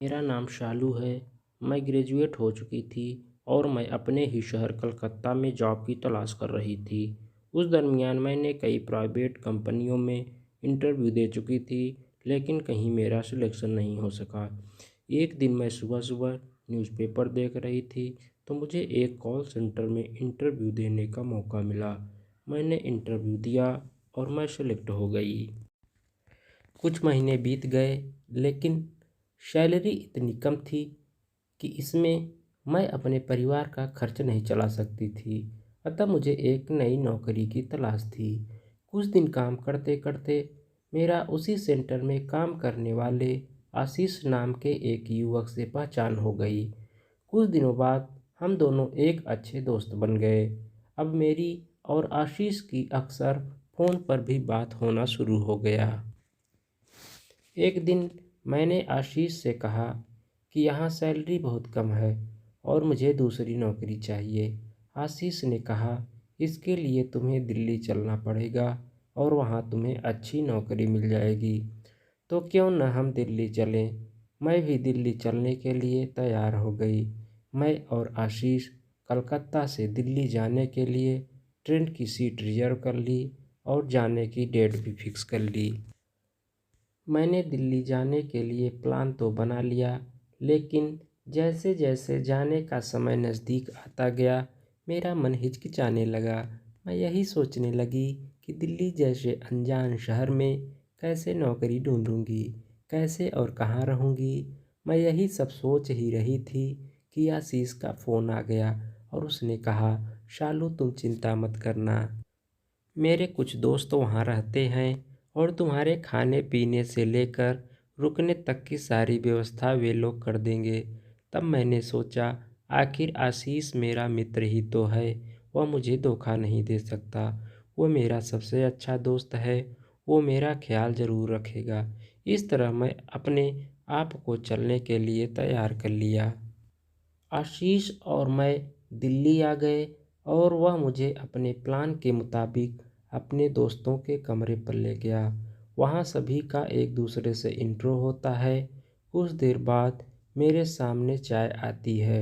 मेरा नाम शालू है। मैं ग्रेजुएट हो चुकी थी और मैं अपने ही शहर कलकत्ता में जॉब की तलाश कर रही थी। उस दरमियान मैंने कई प्राइवेट कंपनियों में इंटरव्यू दे चुकी थी, लेकिन कहीं मेरा सिलेक्शन नहीं हो सका। एक दिन मैं सुबह सुबह न्यूज़पेपर देख रही थी तो मुझे एक कॉल सेंटर में इंटरव्यू देने का मौका मिला। मैंने इंटरव्यू दिया और मैं सेलेक्ट हो गई। कुछ महीने बीत गए, लेकिन सैलरी इतनी कम थी कि इसमें मैं अपने परिवार का खर्च नहीं चला सकती थी। अतः मुझे एक नई नौकरी की तलाश थी। कुछ दिन काम करते करते मेरा उसी सेंटर में काम करने वाले आशीष नाम के एक युवक से पहचान हो गई। कुछ दिनों बाद हम दोनों एक अच्छे दोस्त बन गए। अब मेरी और आशीष की अक्सर फ़ोन पर भी बात होना शुरू हो गया। एक दिन मैंने आशीष से कहा कि यहाँ सैलरी बहुत कम है और मुझे दूसरी नौकरी चाहिए। आशीष ने कहा, इसके लिए तुम्हें दिल्ली चलना पड़ेगा और वहाँ तुम्हें अच्छी नौकरी मिल जाएगी। तो क्यों न हम दिल्ली चलें। मैं भी दिल्ली चलने के लिए तैयार हो गई। मैं और आशीष कलकत्ता से दिल्ली जाने के लिए ट्रेन की सीट रिजर्व कर ली और जाने की डेट भी फिक्स कर ली। मैंने दिल्ली जाने के लिए प्लान तो बना लिया, लेकिन जैसे जैसे जाने का समय नज़दीक आता गया, मेरा मन हिचकिचाने लगा। मैं यही सोचने लगी कि दिल्ली जैसे अनजान शहर में कैसे नौकरी ढूंढूंगी, कैसे और कहाँ रहूंगी। मैं यही सब सोच ही रही थी कि आशीष का फ़ोन आ गया और उसने कहा, शालू तुम चिंता मत करना, मेरे कुछ दोस्त वहाँ रहते हैं और तुम्हारे खाने पीने से लेकर रुकने तक की सारी व्यवस्था वे लोग कर देंगे। तब मैंने सोचा, आखिर आशीष मेरा मित्र ही तो है, वह मुझे धोखा नहीं दे सकता। वो मेरा सबसे अच्छा दोस्त है, वो मेरा ख्याल ज़रूर रखेगा। इस तरह मैं अपने आप को चलने के लिए तैयार कर लिया। आशीष और मैं दिल्ली आ गए और वह मुझे अपने प्लान के मुताबिक अपने दोस्तों के कमरे पर ले गया। वहाँ सभी का एक दूसरे से इंट्रो होता है। कुछ देर बाद मेरे सामने चाय आती है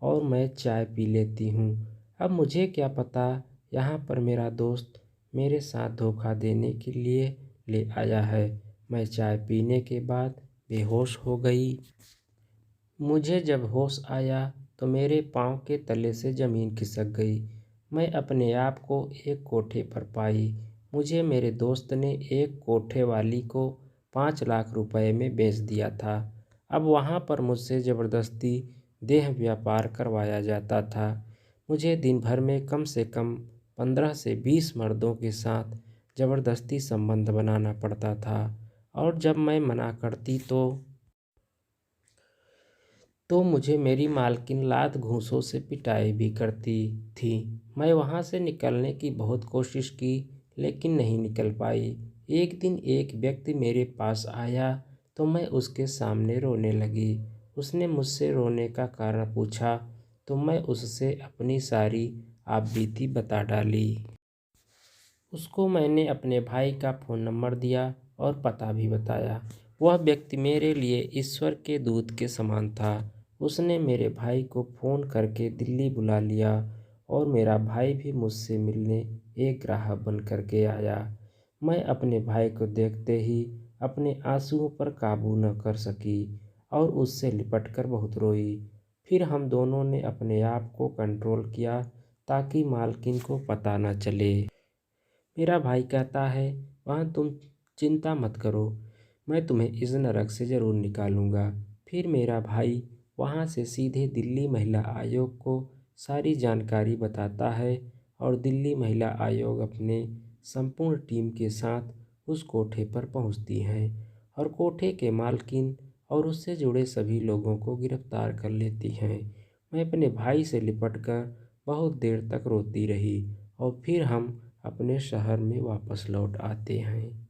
और मैं चाय पी लेती हूँ। अब मुझे क्या पता, यहाँ पर मेरा दोस्त मेरे साथ धोखा देने के लिए ले आया है। मैं चाय पीने के बाद बेहोश हो गई। मुझे जब होश आया तो मेरे पाँव के तले से ज़मीन खिसक गई। मैं अपने आप को एक कोठे पर पाई। मुझे मेरे दोस्त ने एक कोठे वाली को 5 लाख रुपए में बेच दिया था। अब वहाँ पर मुझसे ज़बरदस्ती देह व्यापार करवाया जाता था। मुझे दिन भर में कम से कम 15 से 20 मर्दों के साथ ज़बरदस्ती संबंध बनाना पड़ता था और जब मैं मना करती तो मुझे मेरी मालकिन लात घूंसों से पिटाई भी करती थी। मैं वहाँ से निकलने की बहुत कोशिश की, लेकिन नहीं निकल पाई। एक दिन एक व्यक्ति मेरे पास आया तो मैं उसके सामने रोने लगी। उसने मुझसे रोने का कारण पूछा तो मैं उससे अपनी सारी आपबीती बता डाली। उसको मैंने अपने भाई का फ़ोन नंबर दिया और पता भी बताया। वह व्यक्ति मेरे लिए ईश्वर के दूत के समान था। उसने मेरे भाई को फ़ोन करके दिल्ली बुला लिया और मेरा भाई भी मुझसे मिलने एक ग्राहक बन कर के आया। मैं अपने भाई को देखते ही अपने आंसुओं पर काबू न कर सकी और उससे लिपट कर बहुत रोई। फिर हम दोनों ने अपने आप को कंट्रोल किया ताकि मालकिन को पता न चले। मेरा भाई कहता है, वहाँ तुम चिंता मत करो, मैं तुम्हें इस नरक से ज़रूर निकालूंगा। फिर मेरा भाई वहाँ से सीधे दिल्ली महिला आयोग को सारी जानकारी बताता है और दिल्ली महिला आयोग अपने संपूर्ण टीम के साथ उस कोठे पर पहुँचती है और कोठे के मालकिन और उससे जुड़े सभी लोगों को गिरफ्तार कर लेती हैं। मैं अपने भाई से लिपटकर बहुत देर तक रोती रही और फिर हम अपने शहर में वापस लौट आते हैं।